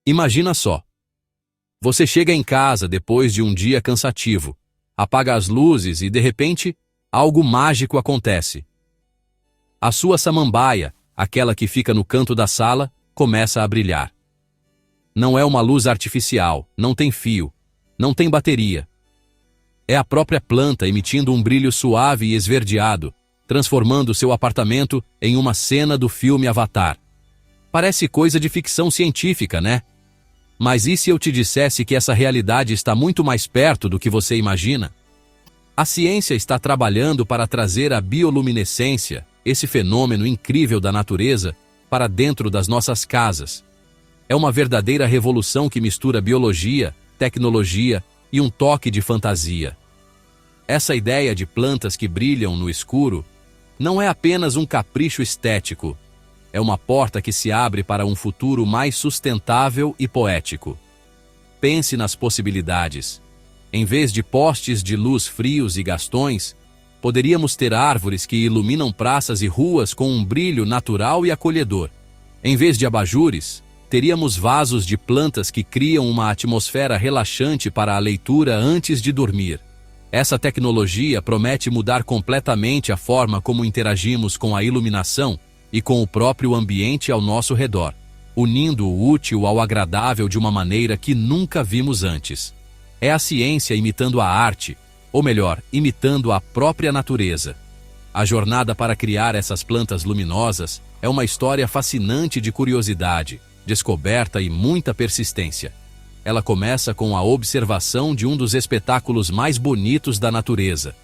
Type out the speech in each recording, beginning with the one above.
Imagina só. Você chega em casa depois de um dia cansativo, apaga as luzes e, de repente, algo mágico acontece. A sua samambaia, aquela que fica no canto da sala, começa a brilhar. Não é uma luz artificial, não tem fio, não tem bateria. É a própria planta emitindo um brilho suave e esverdeado, transformando seu apartamento em uma cena do filme Avatar. Parece coisa de ficção científica, né? Mas e se eu te dissesse que essa realidade está muito mais perto do que você imagina? A ciência está trabalhando para trazer a bioluminescência, esse fenômeno incrível da natureza, para dentro das nossas casas. É uma verdadeira revolução que mistura biologia, tecnologia e um toque de fantasia. Essa ideia de plantas que brilham no escuro não é apenas um capricho estético, é uma porta que se abre para um futuro mais sustentável e poético. Pense nas possibilidades. Em vez de postes de luz frios e gastões, poderíamos ter árvores que iluminam praças e ruas com um brilho natural e acolhedor. Em vez de abajures, teríamos vasos de plantas que criam uma atmosfera relaxante para a leitura antes de dormir. Essa tecnologia promete mudar completamente a forma como interagimos com a iluminação e com o próprio ambiente ao nosso redor, unindo o útil ao agradável de uma maneira que nunca vimos antes. É a ciência imitando a arte, ou melhor, imitando a própria natureza. A jornada para criar essas plantas luminosas é uma história fascinante de curiosidade, descoberta e muita persistência. Ela começa com a observação de um dos espetáculos mais bonitos da natureza,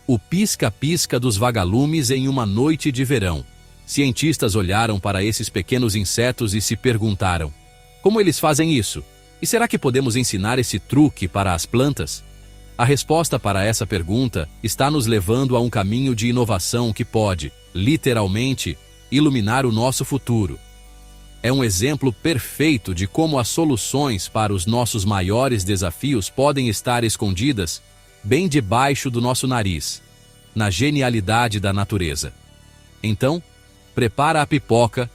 o pisca-pisca dos vagalumes em uma noite de verão. Cientistas olharam para esses pequenos insetos e se perguntaram: como eles fazem isso? E será que podemos ensinar esse truque para as plantas? A resposta para essa pergunta está nos levando a um caminho de inovação que pode, literalmente, iluminar o nosso futuro. É um exemplo perfeito de como as soluções para os nossos maiores desafios podem estar escondidas bem debaixo do nosso nariz, na genialidade da natureza. Então, prepara a pipoca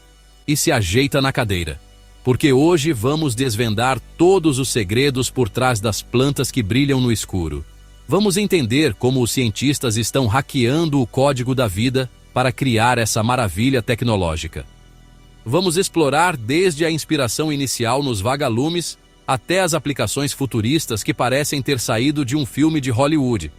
e se ajeita na cadeira, porque hoje vamos desvendar todos os segredos por trás das plantas que brilham no escuro. Vamos entender como os cientistas estão hackeando o código da vida para criar essa maravilha tecnológica. Vamos explorar desde a inspiração inicial nos vagalumes até as aplicações futuristas que parecem ter saído de um filme de Hollywood.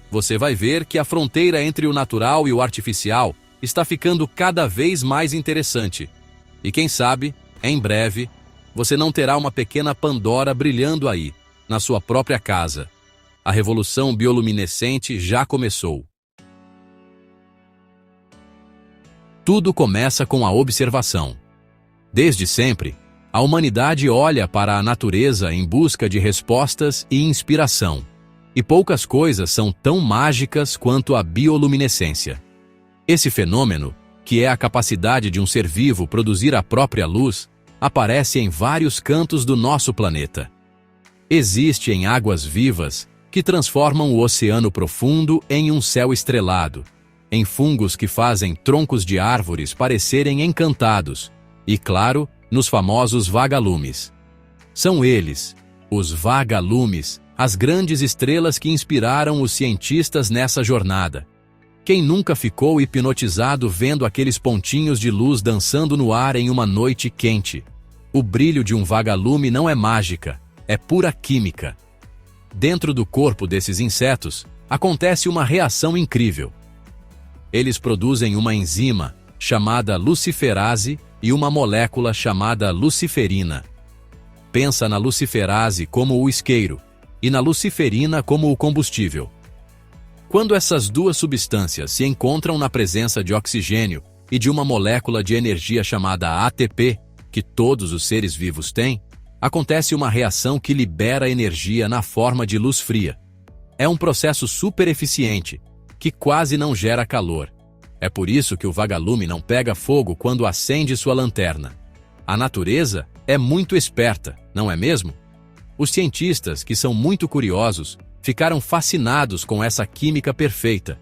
Você vai ver que a fronteira entre o natural e o artificial está ficando cada vez mais interessante. E quem sabe, em breve, você não terá uma pequena Pandora brilhando aí, na sua própria casa. A revolução bioluminescente já começou. Tudo começa com a observação. Desde sempre, a humanidade olha para a natureza em busca de respostas e inspiração. E poucas coisas são tão mágicas quanto a bioluminescência. Esse fenômeno, que é a capacidade de um ser vivo produzir a própria luz, aparece em vários cantos do nosso planeta. Existe em águas vivas que transformam o oceano profundo em um céu estrelado, em fungos que fazem troncos de árvores parecerem encantados, e, claro, nos famosos vagalumes. São eles, os vagalumes, as grandes estrelas que inspiraram os cientistas nessa jornada. Quem nunca ficou hipnotizado vendo aqueles pontinhos de luz dançando no ar em uma noite quente? O brilho de um vagalume não é mágica, é pura química. Dentro do corpo desses insetos, acontece uma reação incrível. Eles produzem uma enzima, chamada luciferase, e uma molécula chamada luciferina. Pensa na luciferase como o isqueiro, e na luciferina como o combustível. Quando essas duas substâncias se encontram na presença de oxigênio e de uma molécula de energia chamada ATP, que todos os seres vivos têm, acontece uma reação que libera energia na forma de luz fria. É um processo super eficiente, que quase não gera calor. É por isso que o vagalume não pega fogo quando acende sua lanterna. A natureza é muito esperta, não é mesmo? Os cientistas, que são muito curiosos, ficaram fascinados com essa química perfeita.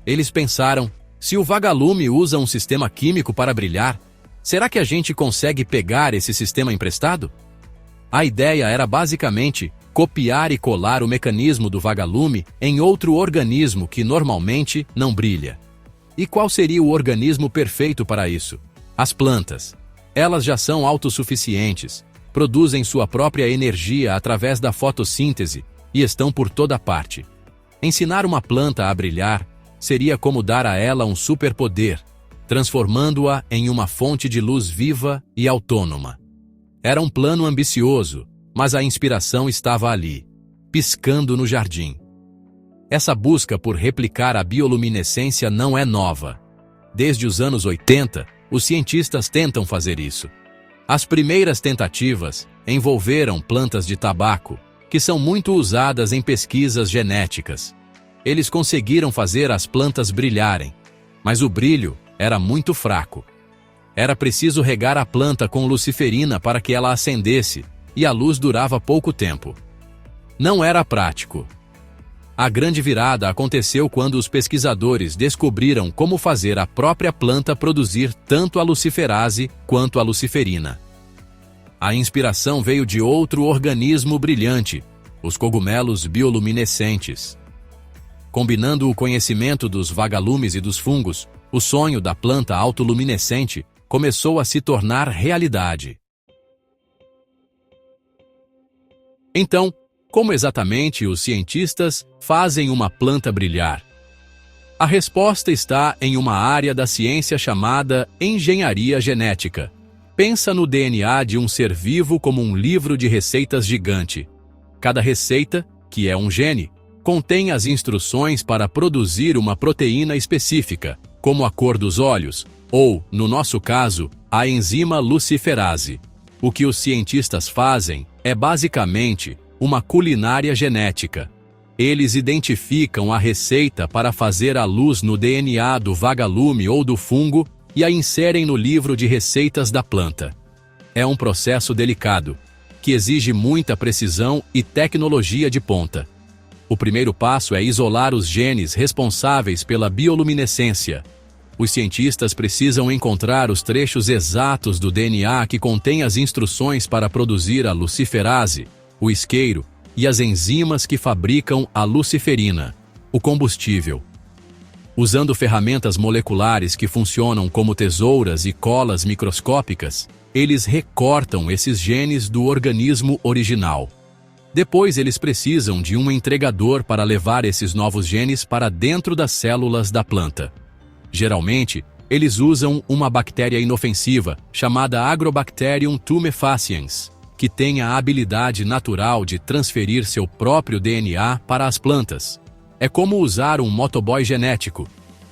Eles pensaram: se o vagalume usa um sistema químico para brilhar, será que a gente consegue pegar esse sistema emprestado? A ideia era basicamente copiar e colar o mecanismo do vagalume em outro organismo que normalmente não brilha. E qual seria o organismo perfeito para isso? As plantas. Elas já são autossuficientes, produzem sua própria energia através da fotossíntese e estão por toda parte. Ensinar uma planta a brilhar seria como dar a ela um superpoder, transformando-a em uma fonte de luz viva e autônoma. Era um plano ambicioso, mas a inspiração estava ali, piscando no jardim. Essa busca por replicar a bioluminescência não é nova. Desde os anos 80, os cientistas tentam fazer isso. As primeiras tentativas envolveram plantas de tabaco, que são muito usadas em pesquisas genéticas. Eles conseguiram fazer as plantas brilharem, mas o brilho era muito fraco. Era preciso regar a planta com luciferina para que ela acendesse, e a luz durava pouco tempo. Não era prático. A grande virada aconteceu quando os pesquisadores descobriram como fazer a própria planta produzir tanto a luciferase quanto a luciferina. A inspiração veio de outro organismo brilhante, os cogumelos bioluminescentes. Combinando o conhecimento dos vagalumes e dos fungos, o sonho da planta autoluminescente começou a se tornar realidade. Então, como exatamente os cientistas fazem uma planta brilhar? A resposta está em uma área da ciência chamada engenharia genética. Pensa no DNA de um ser vivo como um livro de receitas gigante. Cada receita, que é um gene, contém as instruções para produzir uma proteína específica, como a cor dos olhos, ou, no nosso caso, a enzima luciferase. O que os cientistas fazem é basicamente uma culinária genética. Eles identificam a receita para fazer a luz no DNA do vagalume ou do fungo e a inserem no livro de receitas da planta. É um processo delicado, que exige muita precisão e tecnologia de ponta. O primeiro passo é isolar os genes responsáveis pela bioluminescência. Os cientistas precisam encontrar os trechos exatos do DNA que contêm as instruções para produzir a luciferase, o isqueiro e as enzimas que fabricam a luciferina, o combustível. Usando ferramentas moleculares que funcionam como tesouras e colas microscópicas, eles recortam esses genes do organismo original. Depois eles precisam de um entregador para levar esses novos genes para dentro das células da planta. Geralmente, eles usam uma bactéria inofensiva chamada Agrobacterium tumefaciens, que tem a habilidade natural de transferir seu próprio DNA para as plantas. É como usar um motoboy genético.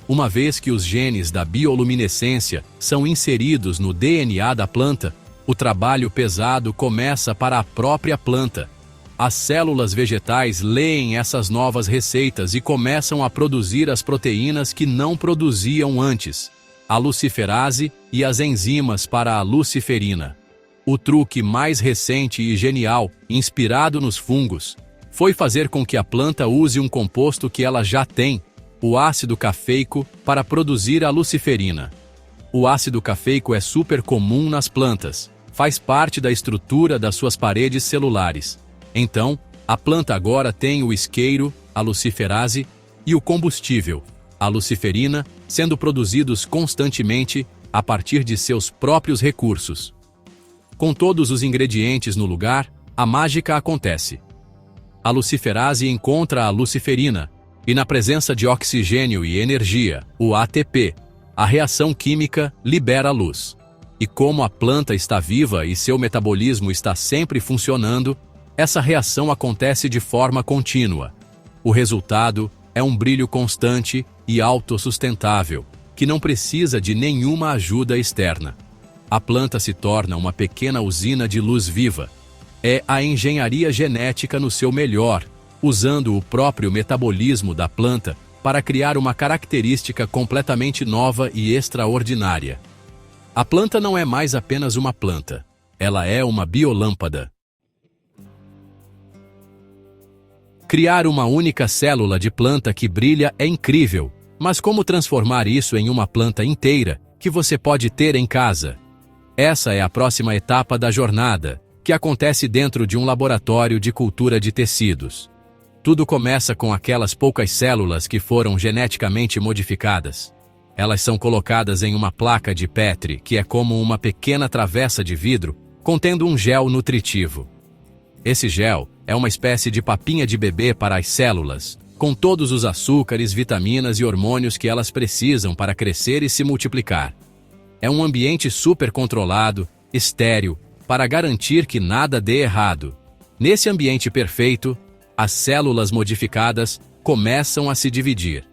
Uma vez que os genes da bioluminescência são inseridos no DNA da planta, o trabalho pesado começa para a própria planta. As células vegetais leem essas novas receitas e começam a produzir as proteínas que não produziam antes, a luciferase e as enzimas para a luciferina. O truque mais recente e genial, inspirado nos fungos, foi fazer com que a planta use um composto que ela já tem, o ácido cafeico, para produzir a luciferina. O ácido cafeico é super comum nas plantas, faz parte da estrutura das suas paredes celulares. Então, a planta agora tem o isqueiro, a luciferase, e o combustível, a luciferina, sendo produzidos constantemente a partir de seus próprios recursos. Com todos os ingredientes no lugar, a mágica acontece. A luciferase encontra a luciferina, e na presença de oxigênio e energia, o ATP, a reação química libera luz. E como a planta está viva e seu metabolismo está sempre funcionando, essa reação acontece de forma contínua. O resultado é um brilho constante e autossustentável, que não precisa de nenhuma ajuda externa. A planta se torna uma pequena usina de luz viva. É a engenharia genética no seu melhor, usando o próprio metabolismo da planta para criar uma característica completamente nova e extraordinária. A planta não é mais apenas uma planta. Ela é uma biolâmpada. Criar uma única célula de planta que brilha é incrível, mas como transformar isso em uma planta inteira que você pode ter em casa? Essa é a próxima etapa da jornada, que acontece dentro de um laboratório de cultura de tecidos. Tudo começa com aquelas poucas células que foram geneticamente modificadas. Elas são colocadas em uma placa de Petri, que é como uma pequena travessa de vidro, contendo um gel nutritivo. Esse gel é uma espécie de papinha de bebê para as células, com todos os açúcares, vitaminas e hormônios que elas precisam para crescer e se multiplicar. É um ambiente super controlado, estéril, para garantir que nada dê errado. Nesse ambiente perfeito, as células modificadas começam a se dividir.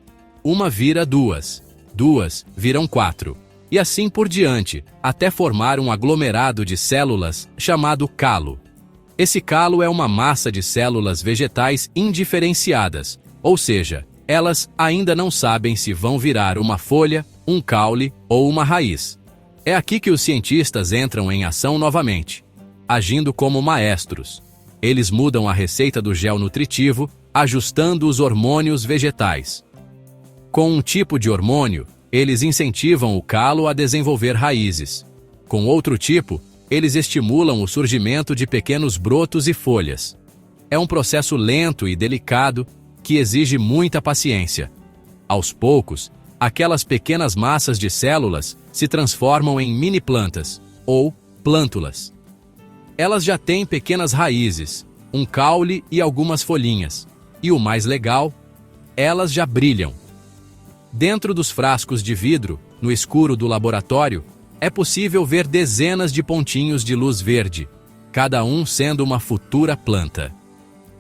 Uma vira duas viram 4, e assim por diante, até formar um aglomerado de células chamado calo. Esse calo é uma massa de células vegetais indiferenciadas, ou seja, elas ainda não sabem se vão virar uma folha, um caule ou uma raiz. É aqui que os cientistas entram em ação novamente, agindo como maestros. Eles mudam a receita do gel nutritivo, ajustando os hormônios vegetais. Com um tipo de hormônio, eles incentivam o calo a desenvolver raízes. Com outro tipo, eles estimulam o surgimento de pequenos brotos e folhas. É um processo lento e delicado que exige muita paciência. Aos poucos, aquelas pequenas massas de células se transformam em mini-plantas, ou plântulas. Elas já têm pequenas raízes, um caule e algumas folhinhas. E o mais legal, elas já brilham. Dentro dos frascos de vidro, no escuro do laboratório, é possível ver dezenas de pontinhos de luz verde, cada um sendo uma futura planta.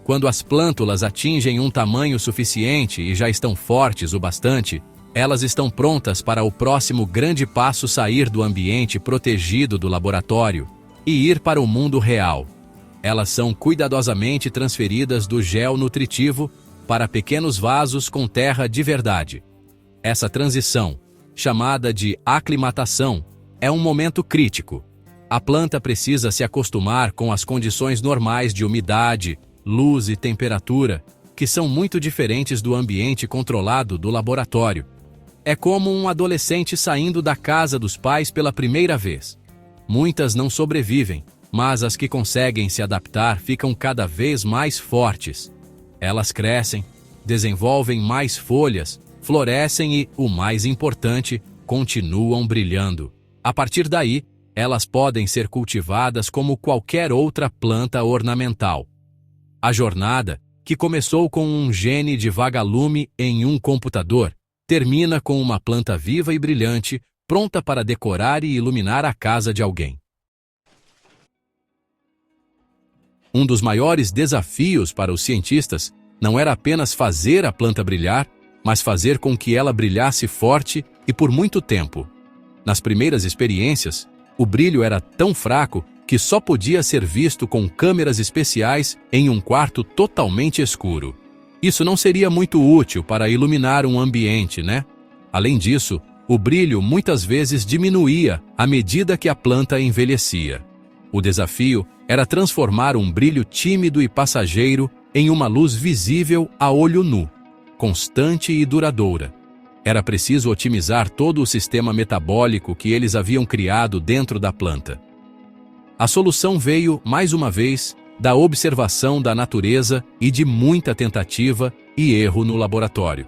Quando as plântulas atingem um tamanho suficiente e já estão fortes o bastante, elas estão prontas para o próximo grande passo: sair do ambiente protegido do laboratório e ir para o mundo real. Elas são cuidadosamente transferidas do gel nutritivo para pequenos vasos com terra de verdade. Essa transição, chamada de aclimatação, é um momento crítico. A planta precisa se acostumar com as condições normais de umidade, luz e temperatura, que são muito diferentes do ambiente controlado do laboratório. É como um adolescente saindo da casa dos pais pela primeira vez. Muitas não sobrevivem, mas as que conseguem se adaptar ficam cada vez mais fortes. Elas crescem, desenvolvem mais folhas, florescem e, o mais importante, continuam brilhando. A partir daí, elas podem ser cultivadas como qualquer outra planta ornamental. A jornada, que começou com um gene de vagalume em um computador, termina com uma planta viva e brilhante, pronta para decorar e iluminar a casa de alguém. Um dos maiores desafios para os cientistas não era apenas fazer a planta brilhar, mas fazer com que ela brilhasse forte e por muito tempo. Nas primeiras experiências, o brilho era tão fraco que só podia ser visto com câmeras especiais em um quarto totalmente escuro. Isso não seria muito útil para iluminar um ambiente, né? Além disso, o brilho muitas vezes diminuía à medida que a planta envelhecia. O desafio era transformar um brilho tímido e passageiro em uma luz visível a olho nu, constante e duradoura. Era preciso otimizar todo o sistema metabólico que eles haviam criado dentro da planta. A solução veio, mais uma vez, da observação da natureza e de muita tentativa e erro no laboratório.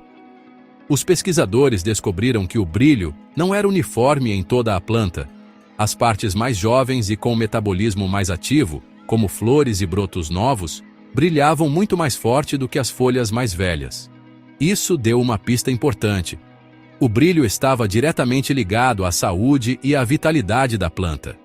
Os pesquisadores descobriram que o brilho não era uniforme em toda a planta. As partes mais jovens e com metabolismo mais ativo, como flores e brotos novos, brilhavam muito mais forte do que as folhas mais velhas. Isso deu uma pista importante. O brilho estava diretamente ligado à saúde e à vitalidade da planta.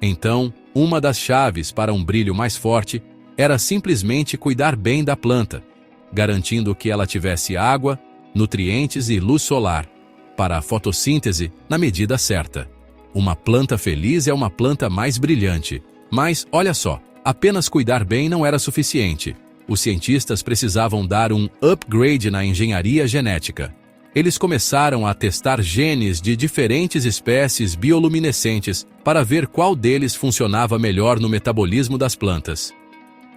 Então, uma das chaves para um brilho mais forte era simplesmente cuidar bem da planta, garantindo que ela tivesse água, nutrientes e luz solar, para a fotossíntese na medida certa. Uma planta feliz é uma planta mais brilhante. Mas, olha só, apenas cuidar bem não era suficiente. Os cientistas precisavam dar um upgrade na engenharia genética. Eles começaram a testar genes de diferentes espécies bioluminescentes para ver qual deles funcionava melhor no metabolismo das plantas.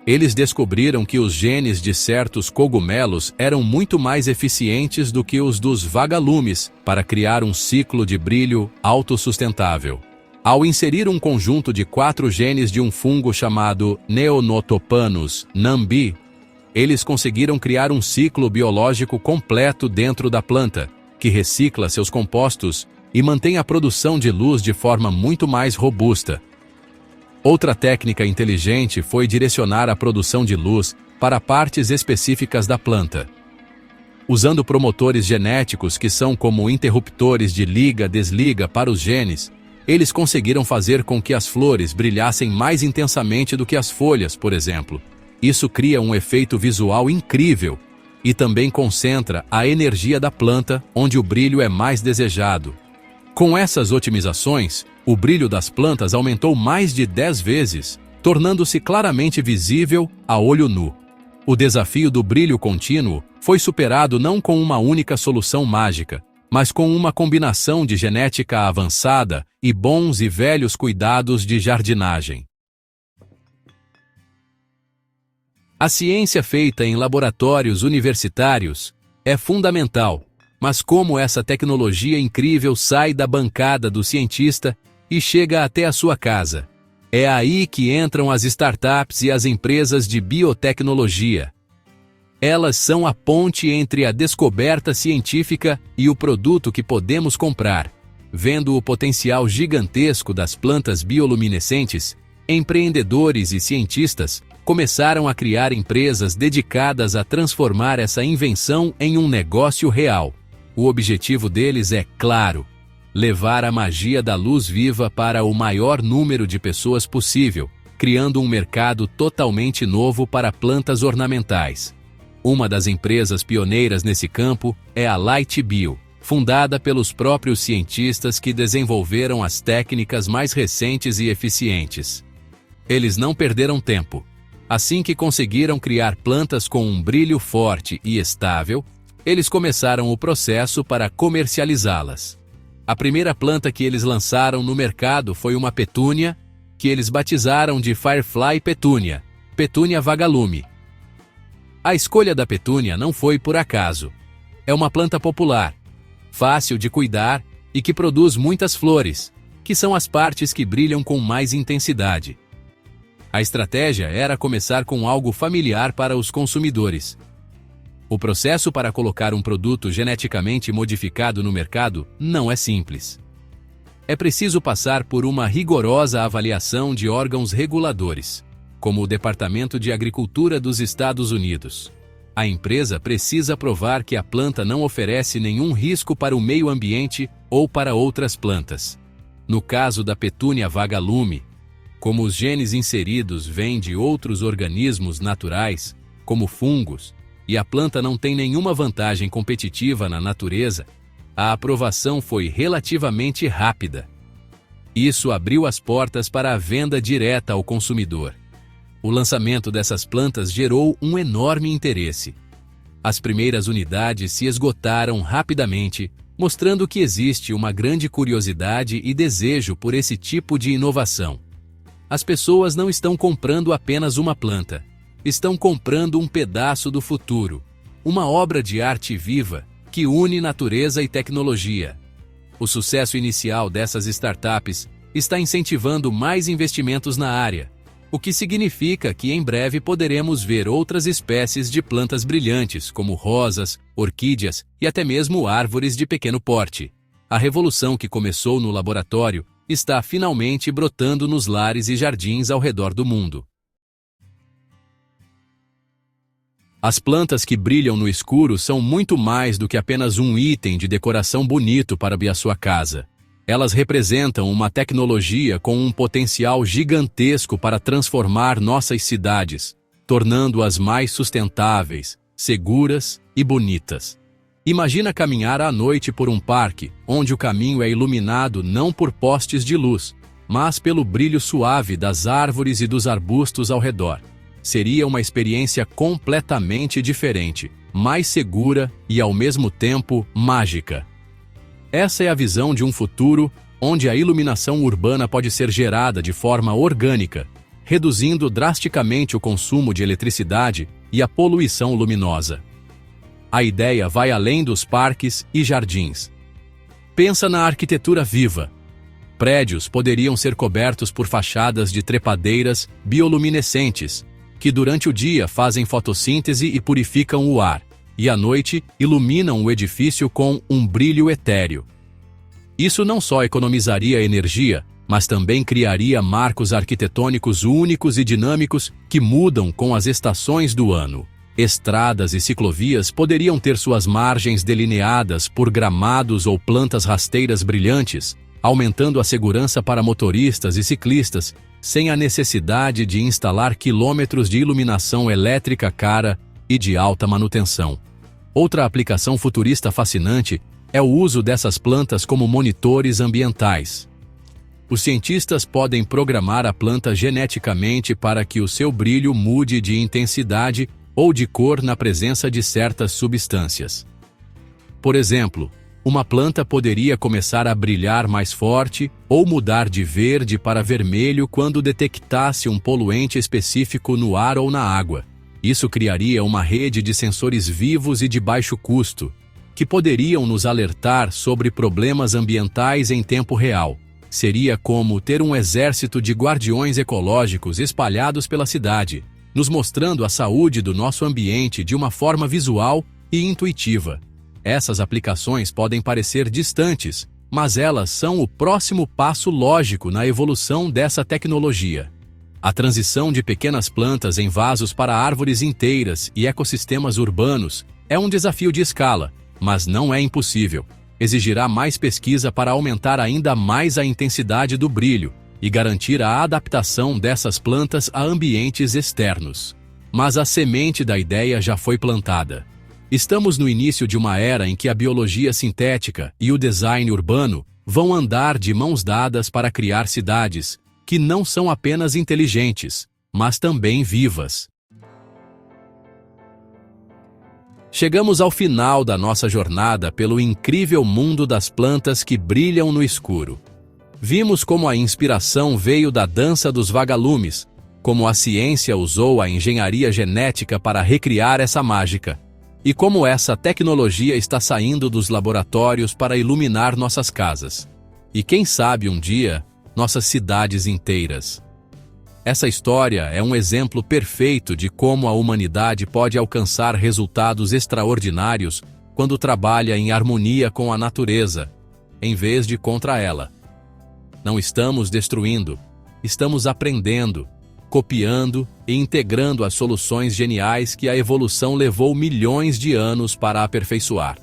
Eles descobriram que os genes de certos cogumelos eram muito mais eficientes do que os dos vagalumes para criar um ciclo de brilho autossustentável. Ao inserir um conjunto de 4 genes de um fungo chamado Neonotopanus nambi, eles conseguiram criar um ciclo biológico completo dentro da planta, que recicla seus compostos e mantém a produção de luz de forma muito mais robusta. Outra técnica inteligente foi direcionar a produção de luz para partes específicas da planta. Usando promotores genéticos que são como interruptores de liga-desliga para os genes, eles conseguiram fazer com que as flores brilhassem mais intensamente do que as folhas, por exemplo. Isso cria um efeito visual incrível e também concentra a energia da planta onde o brilho é mais desejado. Com essas otimizações, o brilho das plantas aumentou mais de 10 vezes, tornando-se claramente visível a olho nu. O desafio do brilho contínuo foi superado não com uma única solução mágica, mas com uma combinação de genética avançada e bons e velhos cuidados de jardinagem. A ciência feita em laboratórios universitários é fundamental, mas como essa tecnologia incrível sai da bancada do cientista e chega até a sua casa? É aí que entram as startups e as empresas de biotecnologia. Elas são a ponte entre a descoberta científica e o produto que podemos comprar. Vendo o potencial gigantesco das plantas bioluminescentes, empreendedores e cientistas começaram a criar empresas dedicadas a transformar essa invenção em um negócio real. O objetivo deles é claro: levar a magia da luz viva para o maior número de pessoas possível, criando um mercado totalmente novo para plantas ornamentais. Uma das empresas pioneiras nesse campo é a Light Bio, fundada pelos próprios cientistas que desenvolveram as técnicas mais recentes e eficientes. Eles não perderam tempo. Assim que conseguiram criar plantas com um brilho forte e estável, eles começaram o processo para comercializá-las. A primeira planta que eles lançaram no mercado foi uma petúnia, que eles batizaram de Firefly Petunia, Petunia vagalume. A escolha da petúnia não foi por acaso. É uma planta popular, fácil de cuidar e que produz muitas flores, que são as partes que brilham com mais intensidade. A estratégia era começar com algo familiar para os consumidores. O processo para colocar um produto geneticamente modificado no mercado não é simples. É preciso passar por uma rigorosa avaliação de órgãos reguladores, como o Departamento de Agricultura dos Estados Unidos. A empresa precisa provar que a planta não oferece nenhum risco para o meio ambiente ou para outras plantas. No caso da petúnia vagalume, como os genes inseridos vêm de outros organismos naturais, como fungos, e a planta não tem nenhuma vantagem competitiva na natureza, a aprovação foi relativamente rápida. Isso abriu as portas para a venda direta ao consumidor. O lançamento dessas plantas gerou um enorme interesse. As primeiras unidades se esgotaram rapidamente, mostrando que existe uma grande curiosidade e desejo por esse tipo de inovação. As pessoas não estão comprando apenas uma planta, estão comprando um pedaço do futuro, uma obra de arte viva que une natureza e tecnologia. O sucesso inicial dessas startups está incentivando mais investimentos na área, o que significa que em breve poderemos ver outras espécies de plantas brilhantes, como rosas, orquídeas e até mesmo árvores de pequeno porte. A revolução que começou no laboratório está finalmente brotando nos lares e jardins ao redor do mundo. As plantas que brilham no escuro são muito mais do que apenas um item de decoração bonito para a sua casa. Elas representam uma tecnologia com um potencial gigantesco para transformar nossas cidades, tornando-as mais sustentáveis, seguras e bonitas. Imagina caminhar à noite por um parque, onde o caminho é iluminado não por postes de luz, mas pelo brilho suave das árvores e dos arbustos ao redor. Seria uma experiência completamente diferente, mais segura e ao mesmo tempo mágica. Essa é a visão de um futuro onde a iluminação urbana pode ser gerada de forma orgânica, reduzindo drasticamente o consumo de eletricidade e a poluição luminosa. A ideia vai além dos parques e jardins. Pensa na arquitetura viva. Prédios poderiam ser cobertos por fachadas de trepadeiras bioluminescentes, que durante o dia fazem fotossíntese e purificam o ar, e à noite iluminam o edifício com um brilho etéreo. Isso não só economizaria energia, mas também criaria marcos arquitetônicos únicos e dinâmicos que mudam com as estações do ano. Estradas e ciclovias poderiam ter suas margens delineadas por gramados ou plantas rasteiras brilhantes, aumentando a segurança para motoristas e ciclistas, sem a necessidade de instalar quilômetros de iluminação elétrica cara e de alta manutenção. Outra aplicação futurista fascinante é o uso dessas plantas como monitores ambientais. Os cientistas podem programar a planta geneticamente para que o seu brilho mude de intensidade ou de cor na presença de certas substâncias. Por exemplo, uma planta poderia começar a brilhar mais forte ou mudar de verde para vermelho quando detectasse um poluente específico no ar ou na água. Isso criaria uma rede de sensores vivos e de baixo custo, que poderiam nos alertar sobre problemas ambientais em tempo real. Seria como ter um exército de guardiões ecológicos espalhados pela cidade, nos mostrando a saúde do nosso ambiente de uma forma visual e intuitiva. Essas aplicações podem parecer distantes, mas elas são o próximo passo lógico na evolução dessa tecnologia. A transição de pequenas plantas em vasos para árvores inteiras e ecossistemas urbanos é um desafio de escala, mas não é impossível. Exigirá mais pesquisa para aumentar ainda mais a intensidade do brilho e garantir a adaptação dessas plantas a ambientes externos. Mas a semente da ideia já foi plantada. Estamos no início de uma era em que a biologia sintética e o design urbano vão andar de mãos dadas para criar cidades que não são apenas inteligentes, mas também vivas. Chegamos ao final da nossa jornada pelo incrível mundo das plantas que brilham no escuro. Vimos como a inspiração veio da dança dos vagalumes, como a ciência usou a engenharia genética para recriar essa mágica, e como essa tecnologia está saindo dos laboratórios para iluminar nossas casas. E quem sabe um dia, nossas cidades inteiras. Essa história é um exemplo perfeito de como a humanidade pode alcançar resultados extraordinários quando trabalha em harmonia com a natureza, em vez de contra ela. Não estamos destruindo, estamos aprendendo, copiando e integrando as soluções geniais que a evolução levou milhões de anos para aperfeiçoar.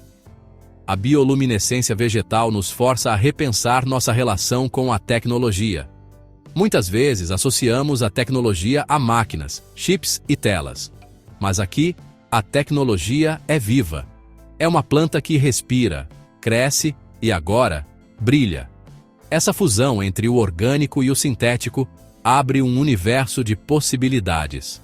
A bioluminescência vegetal nos força a repensar nossa relação com a tecnologia. Muitas vezes associamos a tecnologia a máquinas, chips e telas. Mas aqui, a tecnologia é viva. É uma planta que respira, cresce e agora brilha. Essa fusão entre o orgânico e o sintético abre um universo de possibilidades.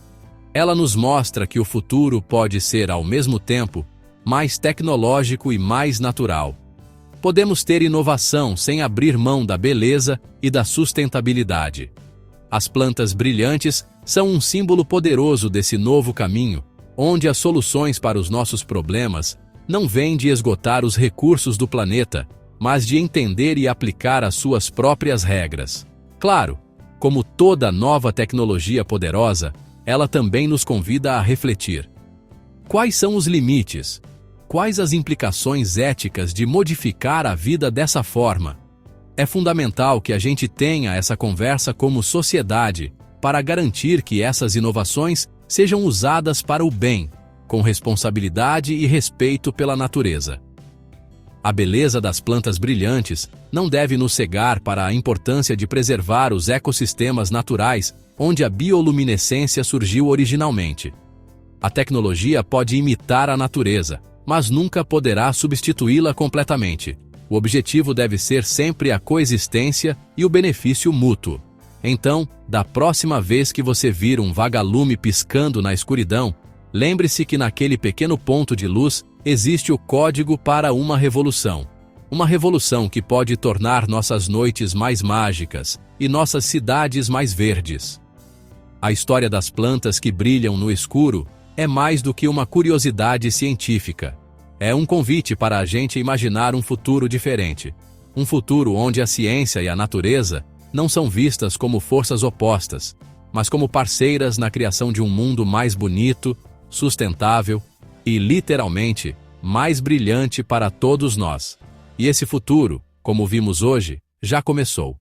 Ela nos mostra que o futuro pode ser, ao mesmo tempo, mais tecnológico e mais natural. Podemos ter inovação sem abrir mão da beleza e da sustentabilidade. As plantas brilhantes são um símbolo poderoso desse novo caminho, onde as soluções para os nossos problemas não vêm de esgotar os recursos do planeta, mas de entender e aplicar as suas próprias regras. Claro, como toda nova tecnologia poderosa, ela também nos convida a refletir. Quais são os limites? Quais as implicações éticas de modificar a vida dessa forma? É fundamental que a gente tenha essa conversa como sociedade para garantir que essas inovações sejam usadas para o bem, com responsabilidade e respeito pela natureza. A beleza das plantas brilhantes não deve nos cegar para a importância de preservar os ecossistemas naturais onde a bioluminescência surgiu originalmente. A tecnologia pode imitar a natureza, mas nunca poderá substituí-la completamente. O objetivo deve ser sempre a coexistência e o benefício mútuo. Então, da próxima vez que você vir um vagalume piscando na escuridão, lembre-se que naquele pequeno ponto de luz existe o código para uma revolução. Uma revolução que pode tornar nossas noites mais mágicas e nossas cidades mais verdes. A história das plantas que brilham no escuro é mais do que uma curiosidade científica. É um convite para a gente imaginar um futuro diferente. Um futuro onde a ciência e a natureza não são vistas como forças opostas, mas como parceiras na criação de um mundo mais bonito, sustentável e, literalmente, mais brilhante para todos nós. E esse futuro, como vimos hoje, já começou.